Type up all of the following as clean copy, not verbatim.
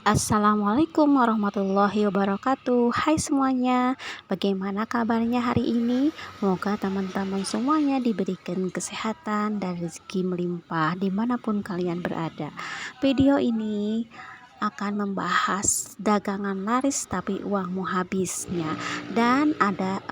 Assalamualaikum warahmatullahi wabarakatuh. Hai semuanya, bagaimana kabarnya hari ini? Semoga teman-teman semuanya diberikan kesehatan dan rezeki melimpah dimanapun kalian berada. Video ini akan membahas dagangan laris tapi uangmu habisnya, dan ada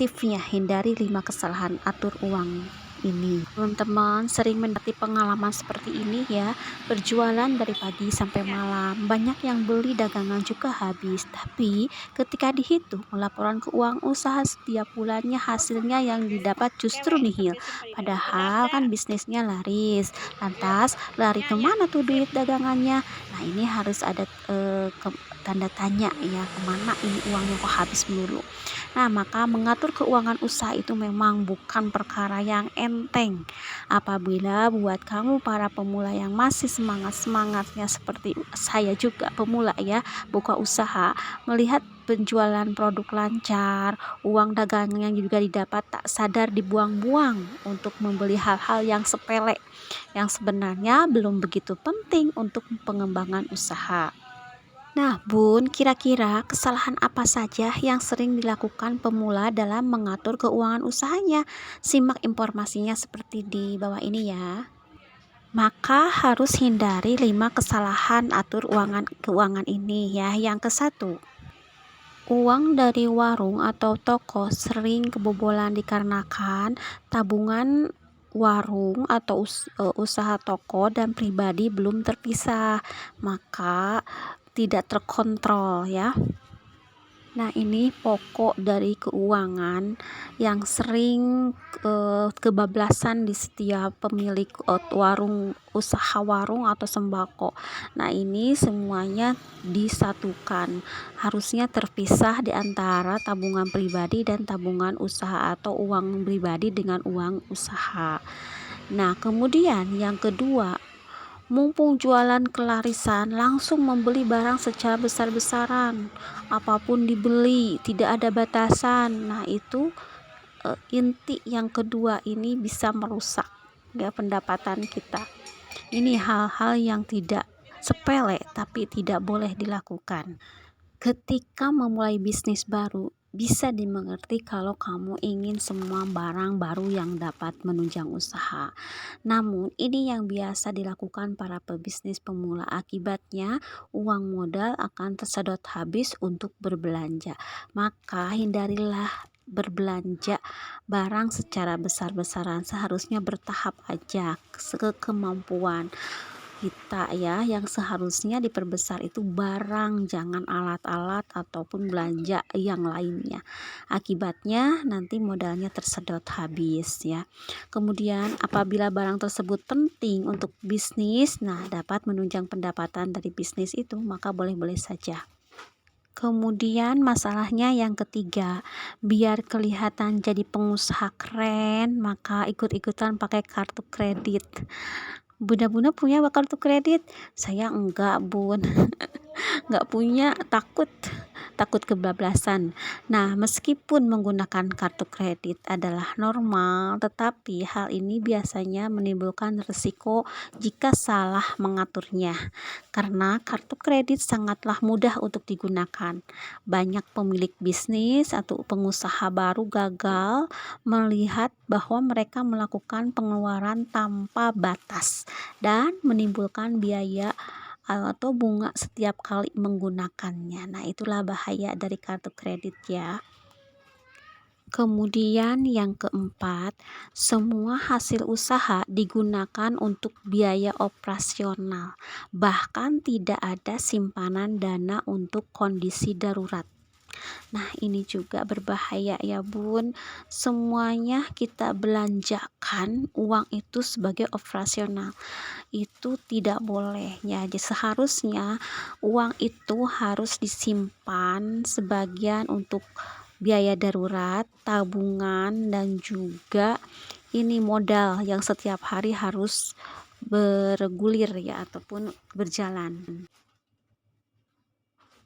tipsnya, hindari 5 kesalahan atur uang ini. Teman-teman sering mendapati pengalaman seperti ini ya, berjualan dari pagi sampai malam, banyak yang beli, dagangan juga habis, tapi ketika dihitung laporan keuangan usaha setiap bulannya, hasilnya yang didapat justru nihil, padahal kan bisnisnya laris. Lantas lari kemana tuh duit dagangannya? Nah, ini harus ada tanda tanya ya, kemana ini uangnya kok habis melulu. Nah, maka mengatur keuangan usaha itu memang bukan perkara yang enteng. Apabila buat kamu para pemula yang masih semangat-semangatnya seperti saya juga pemula ya, buka usaha, melihat penjualan produk lancar, uang dagangan yang juga didapat, tak sadar dibuang-buang untuk membeli hal-hal yang sepele, yang sebenarnya belum begitu penting untuk pengembangan usaha. Nah, Bun, kira-kira kesalahan apa saja yang sering dilakukan pemula dalam mengatur keuangan usahanya? Simak informasinya seperti di bawah ini ya. Maka harus hindari 5 kesalahan atur keuangan ini ya. Yang ke-1, uang dari warung atau toko sering kebobolan dikarenakan tabungan warung atau usaha toko dan pribadi belum terpisah, maka tidak terkontrol ya. Nah, ini pokok dari keuangan yang sering kebablasan di setiap pemilik usaha warung atau sembako. Nah, ini semuanya disatukan, harusnya terpisah di antara tabungan pribadi dan tabungan usaha, atau uang pribadi dengan uang usaha. Nah, kemudian yang kedua, mumpung jualan kelarisan, langsung membeli barang secara besar-besaran, apapun dibeli, tidak ada batasan. Nah, itu inti yang kedua, ini bisa merusak ya pendapatan kita. Ini hal-hal yang tidak sepele tapi tidak boleh dilakukan. Ketika memulai bisnis baru, bisa dimengerti kalau kamu ingin semua barang baru yang dapat menunjang usaha. Namun, ini yang biasa dilakukan para pebisnis pemula. Akibatnya, uang modal akan tersedot habis untuk berbelanja. Maka, hindarilah berbelanja barang secara besar-besaran. Seharusnya bertahap aja, sekemampuan kita ya. Yang seharusnya diperbesar itu barang, jangan alat-alat ataupun belanja yang lainnya. Akibatnya nanti modalnya tersedot habis ya. Kemudian apabila barang tersebut penting untuk bisnis, nah dapat menunjang pendapatan dari bisnis itu, maka boleh-boleh saja. Kemudian masalahnya yang ketiga, biar kelihatan jadi pengusaha keren, maka ikut-ikutan pakai kartu kredit. Bunda-bunda punya kartu kredit? Saya enggak, Bun. Nggak punya, takut kebablasan. Nah, meskipun menggunakan kartu kredit adalah normal, tetapi hal ini biasanya menimbulkan risiko jika salah mengaturnya, karena kartu kredit sangatlah mudah untuk digunakan. Banyak pemilik bisnis atau pengusaha baru gagal melihat bahwa mereka melakukan pengeluaran tanpa batas dan menimbulkan biaya atau bunga setiap kali menggunakannya. Nah, itulah bahaya dari kartu kredit ya. Kemudian yang keempat, semua hasil usaha digunakan untuk biaya operasional. Bahkan tidak ada simpanan dana untuk kondisi darurat. Nah, ini juga berbahaya ya, Bun. Semuanya kita belanjakan uang itu sebagai operasional. Itu tidak boleh ya. Jadi seharusnya uang itu harus disimpan sebagian untuk biaya darurat, tabungan, dan juga ini modal yang setiap hari harus bergulir ya, ataupun berjalan.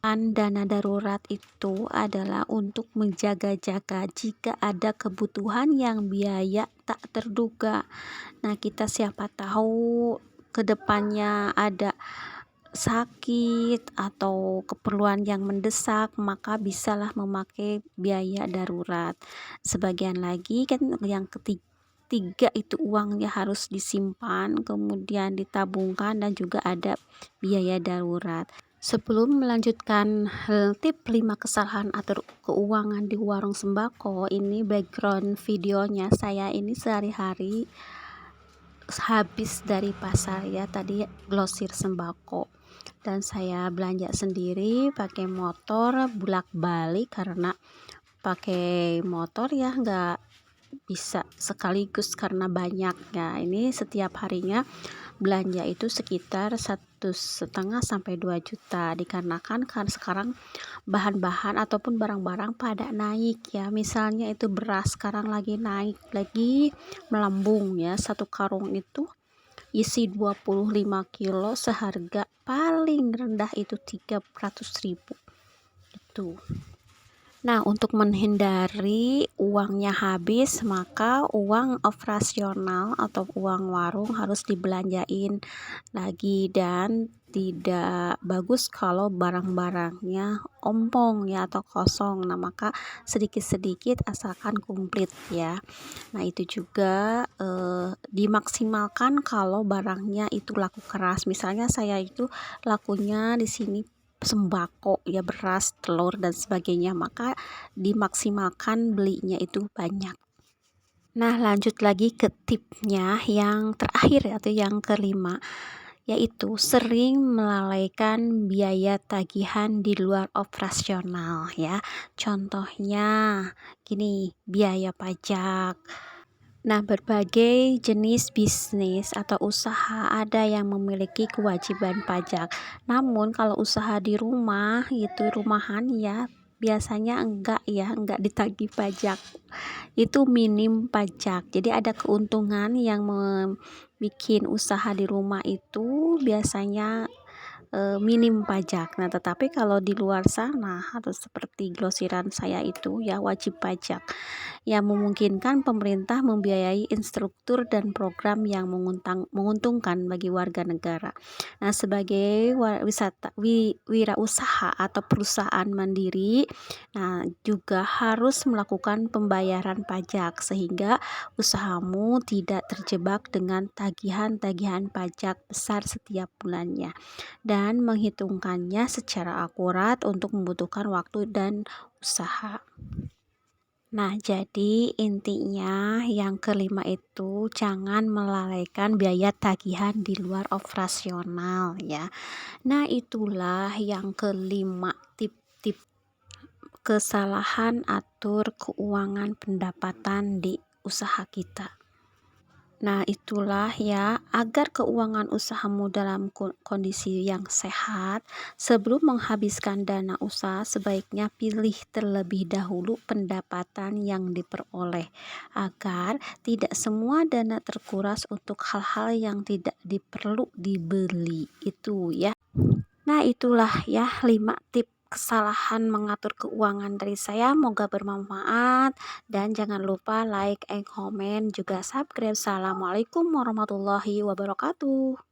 Dana darurat itu adalah untuk menjaga-jaga jika ada kebutuhan yang biaya tak terduga. Nah, kita siapa tahu kedepannya ada sakit atau keperluan yang mendesak, maka bisalah memakai biaya darurat. Sebagian lagi kan yang ketiga itu uangnya harus disimpan, kemudian ditabungkan dan juga ada biaya darurat. Sebelum melanjutkan tip 5 kesalahan atur keuangan di warung sembako, ini background videonya. Saya ini sehari-hari habis dari pasar ya, tadi grosir sembako, dan saya belanja sendiri pakai motor bolak-balik karena pakai motor ya nggak bisa sekaligus karena banyaknya. Ini setiap harinya belanja itu sekitar 1,5 sampai 2 juta, dikarenakan kan sekarang bahan-bahan ataupun barang-barang pada naik ya. Misalnya itu beras sekarang lagi naik lagi melambung ya. Satu karung itu isi 25 kilo seharga paling rendah itu 300.000 itu. Nah, untuk menghindari uangnya habis, maka uang operasional atau uang warung harus dibelanjain lagi, dan tidak bagus kalau barang-barangnya ompong ya atau kosong. Nah, maka sedikit-sedikit asalkan komplit ya. Nah, itu juga dimaksimalkan kalau barangnya itu laku keras. Misalnya saya itu lakunya di sini sembako ya, beras, telur dan sebagainya, maka dimaksimalkan belinya itu banyak. Nah, lanjut lagi ke tipnya yang terakhir atau yang kelima, yaitu sering melalaikan biaya tagihan di luar operasional ya. Contohnya gini, biaya pajak. Nah, berbagai jenis bisnis atau usaha ada yang memiliki kewajiban pajak. Namun kalau usaha di rumah itu rumahan ya, biasanya enggak ditagih pajak. Itu minim pajak. Jadi ada keuntungan yang membuat usaha di rumah itu biasanya minim pajak. Nah, tetapi kalau di luar sana harus seperti grosiran saya itu ya wajib pajak, yang memungkinkan pemerintah membiayai instruktur dan program yang menguntungkan bagi warga negara. Nah, sebagai wirausaha atau perusahaan mandiri, nah juga harus melakukan pembayaran pajak sehingga usahamu tidak terjebak dengan tagihan-tagihan pajak besar setiap bulannya, dan menghitungkannya secara akurat untuk membutuhkan waktu dan usaha. Nah, jadi intinya yang kelima itu jangan melalaikan biaya tagihan di luar operasional ya. Nah, itulah yang kelima tip-tip kesalahan atur keuangan pendapatan di usaha kita. Nah, itulah ya, agar keuangan usahamu dalam kondisi yang sehat, sebelum menghabiskan dana usaha, sebaiknya pilih terlebih dahulu pendapatan yang diperoleh, agar tidak semua dana terkuras untuk hal-hal yang tidak diperlu dibeli. Itu ya. Nah, itulah ya 5 tip kesalahan mengatur keuangan dari saya. Moga bermanfaat dan jangan lupa like and comment juga subscribe. Assalamualaikum warahmatullahi wabarakatuh.